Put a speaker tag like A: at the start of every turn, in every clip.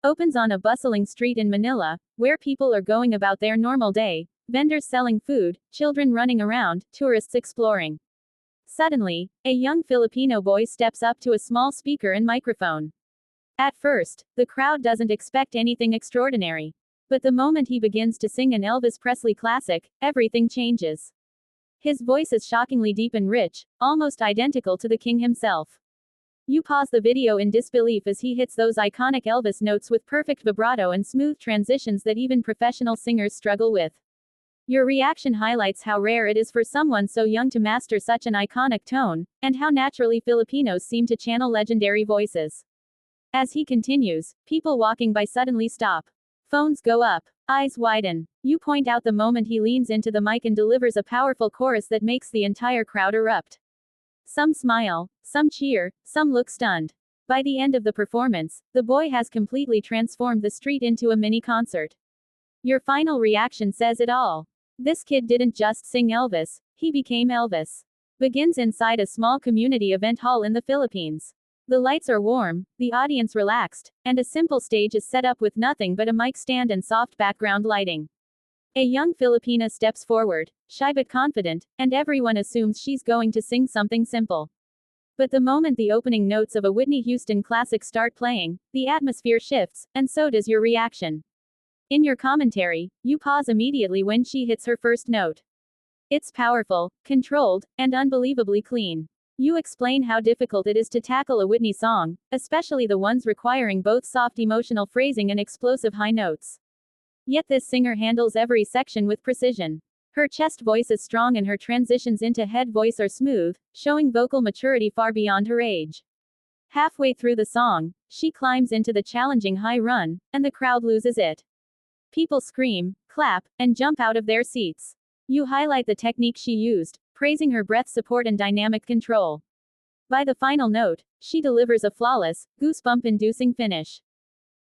A: Opens on a bustling street in Manila, where people are going about their normal day, vendors selling food, children running around, tourists exploring. Suddenly, a young Filipino boy steps up to a small speaker and microphone. At first, the crowd doesn't expect anything extraordinary. But the moment he begins to sing an Elvis Presley classic, everything changes. His voice is shockingly deep and rich, almost identical to the king himself. You pause the video in disbelief as he hits those iconic Elvis notes with perfect vibrato and smooth transitions that even professional singers struggle with. Your reaction highlights how rare it is for someone so young to master such an iconic tone, and how naturally Filipinos seem to channel legendary voices. As he continues, people walking by suddenly stop. Phones go up. Eyes widen. You point out the moment he leans into the mic and delivers a powerful chorus that makes the entire crowd erupt. Some smile, some cheer, some look stunned. By the end of the performance, the boy has completely transformed the street into a mini concert. Your final reaction says it all. This kid didn't just sing Elvis, he became Elvis. Begins inside a small community event hall in the Philippines. The lights are warm, the audience relaxed, and a simple stage is set up with nothing but a mic stand and soft background lighting. A young Filipina steps forward, shy but confident, and everyone assumes she's going to sing something simple. But the moment the opening notes of a Whitney Houston classic start playing, the atmosphere shifts, and so does your reaction. In your commentary, you pause immediately when she hits her first note. It's powerful, controlled, and unbelievably clean. You explain how difficult it is to tackle a Whitney song, especially the ones requiring both soft emotional phrasing and explosive high notes. Yet this singer handles every section with precision. Her chest voice is strong and her transitions into head voice are smooth, showing vocal maturity far beyond her age. Halfway through the song, she climbs into the challenging high run, and the crowd loses it. People scream, clap, and jump out of their seats. You highlight the technique she used, praising her breath support and dynamic control. By the final note, she delivers a flawless, goosebump-inducing finish.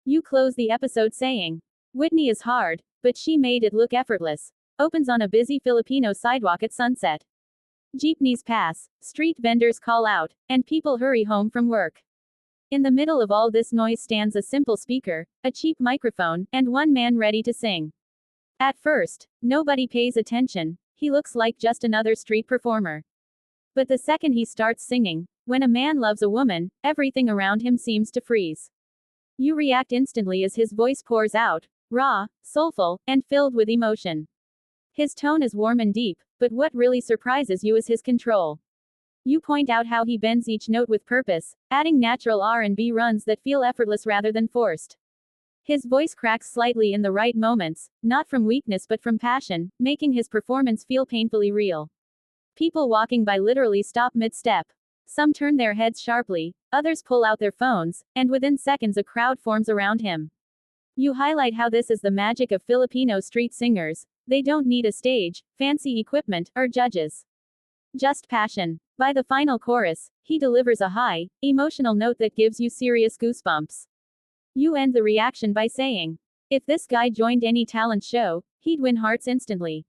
A: You close the episode saying, Whitney is hard, but she made it look effortless. Opens on a busy Filipino sidewalk at sunset. Jeepneys pass, street vendors call out, and people hurry home from work. In the middle of all this noise stands a simple speaker, a cheap microphone, and one man ready to sing. At first, nobody pays attention, he looks like just another street performer. But the second he starts singing, when a man loves a woman, everything around him seems to freeze. You react instantly as his voice pours out, raw, soulful, and filled with emotion. His tone is warm and deep, but what really surprises you is his control. You point out how he bends each note with purpose, adding natural R&B runs that feel effortless rather than forced. His voice cracks slightly in the right moments, not from weakness but from passion, making his performance feel painfully real. People walking by literally stop mid-step. Some turn their heads sharply, others pull out their phones, and within seconds a crowd forms around him. You highlight how this is the magic of Filipino street singers. They don't need a stage, fancy equipment, or judges. Just passion. By the final chorus, he delivers a high, emotional note that gives you serious goosebumps. You end the reaction by saying, if this guy joined any talent show, he'd win hearts instantly.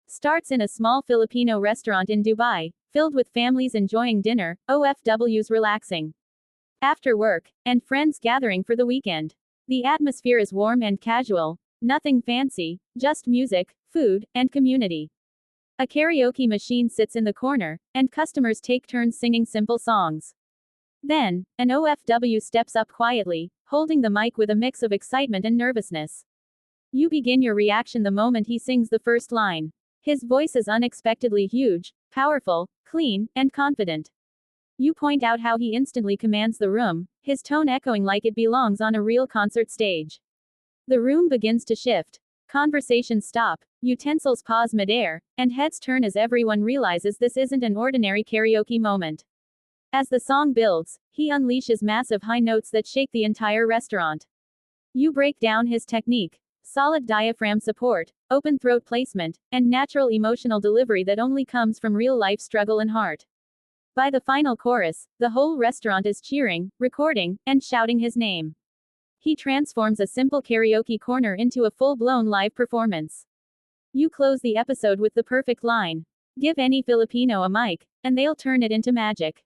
A: Starts in a small Filipino restaurant in Dubai, filled with families enjoying dinner, OFWs relaxing after work, and friends gathering for the weekend. The atmosphere is warm and casual, nothing fancy, just music, food, and community. A karaoke machine sits in the corner, and customers take turns singing simple songs. Then, an OFW steps up quietly, holding the mic with a mix of excitement and nervousness. You begin your reaction the moment he sings the first line. His voice is unexpectedly huge, powerful, clean, and confident. You point out how he instantly commands the room, his tone echoing like it belongs on a real concert stage. The room begins to shift. Conversations stop, utensils pause midair, and heads turn as everyone realizes this isn't an ordinary karaoke moment. As the song builds, he unleashes massive high notes that shake the entire restaurant. You break down his technique. Solid diaphragm support, open throat placement, and natural emotional delivery that only comes from real-life struggle and heart. By the final chorus, the whole restaurant is cheering, recording, and shouting his name. He transforms a simple karaoke corner into a full-blown live performance. You close the episode with the perfect line. Give any Filipino a mic, and they'll turn it into magic.